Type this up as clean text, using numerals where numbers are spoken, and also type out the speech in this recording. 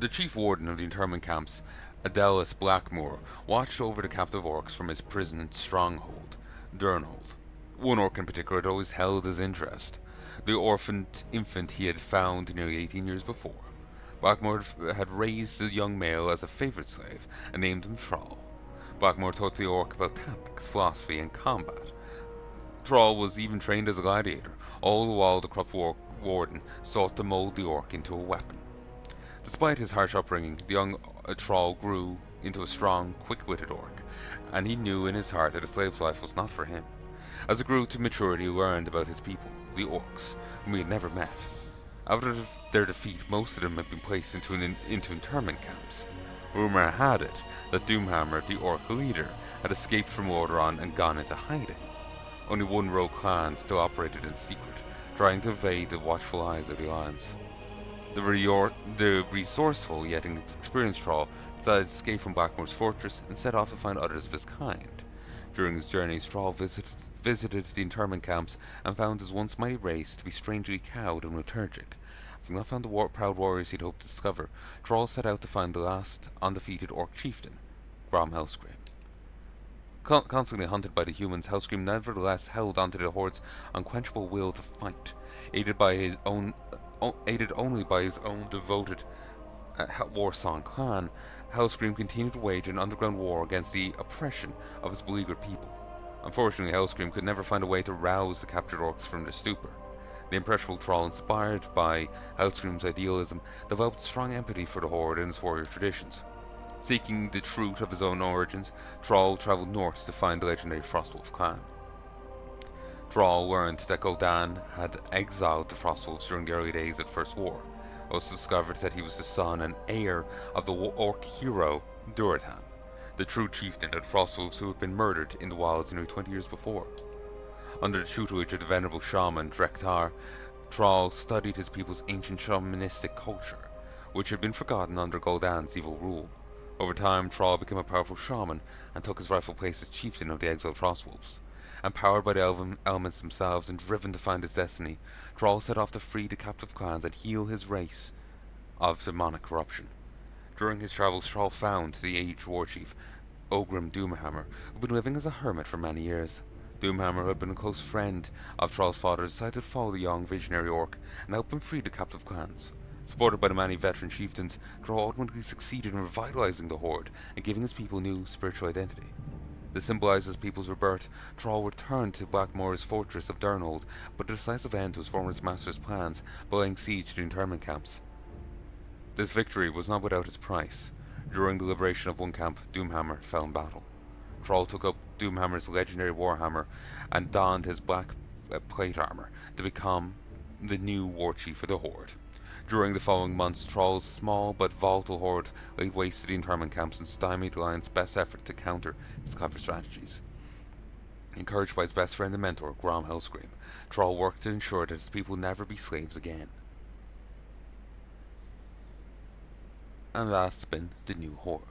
The chief warden of the internment camps, Adelis Blackmoor, watched over the captive orcs from his prison stronghold, Durnhold. One orc in particular had always held his interest, the orphaned infant he had found nearly 18 years before. Blackmoor had raised the young male as a favourite slave and named him Troll. Blackmoor taught the orc about tactics, philosophy, and combat. Troll was even trained as a gladiator, all the while the corrupt warden sought to mould the orc into a weapon. Despite his harsh upbringing, the young Troll grew into a strong, quick-witted orc, and he knew in his heart that a slave's life was not for him. As he grew to maturity, he learned about his people, the orcs, whom he had never met. After their defeat, most of them had been placed into internment camps. Rumor had it that Doomhammer, the orc leader, had escaped from Lordaeron and gone into hiding. Only one rogue clan still operated in secret, trying to evade the watchful eyes of the Alliance. The resourceful yet experienced Troll decided to escape from Blackmoor's fortress and set off to find others of his kind. During his journey, Troll visited the internment camps and found his once mighty race to be strangely cowed and lethargic. Having not found the proud warriors he'd hoped to discover, Troll set out to find the last undefeated orc chieftain, Grom Hellscream. Constantly hunted by the humans, Hellscream nevertheless held onto the Horde's unquenchable will to fight, aided only by his own devoted Warsong clan. Hellscream continued to wage an underground war against the oppression of his beleaguered people. Unfortunately, Hellscream could never find a way to rouse the captured orcs from their stupor. The impressionable Troll, inspired by Hellscream's idealism, developed strong empathy for the Horde and its warrior traditions. Seeking the truth of his own origins, Troll travelled north to find the legendary Frostwolf clan. Troll learned that Gul'dan had exiled the Frostwolves during the early days of the First War. Also discovered that he was the son and heir of the orc hero Durotan, the true chieftain of the Frostwolves who had been murdered in the wilds nearly 20 years before. Under the tutelage of the venerable shaman Drektar, Troll studied his people's ancient shamanistic culture, which had been forgotten under Gul'dan's evil rule. Over time, Troll became a powerful shaman and took his rightful place as chieftain of the exiled Frostwolves. Empowered by the elements themselves and driven to find his destiny, Troll set off to free the captive clans and heal his race of demonic corruption. During his travels, Troll found the aged warchief, Ogrim Doomhammer, who had been living as a hermit for many years. Doomhammer, who had been a close friend of Troll's father, decided to follow the young visionary orc and help him free the captive clans. Supported by the many veteran chieftains, Troll ultimately succeeded in revitalizing the Horde and giving his people new spiritual identity. To symbolize his people's rebirth, Troll returned to Blackmoor's fortress of Durnhold, but a decisive end to his former master's plans by laying siege to the internment camps. This victory was not without its price. During the liberation of one camp, Doomhammer fell in battle. Troll took up Doomhammer's legendary warhammer and donned his black plate armor to become the new warchief of the Horde. During the following months, Troll's small but volatile horde laid waste to the internment camps and stymied the Alliance's best effort to counter its clever strategies. Encouraged by his best friend and mentor, Grom Hellscream, Troll worked to ensure that his people would never be slaves again. And that's been the new Horde.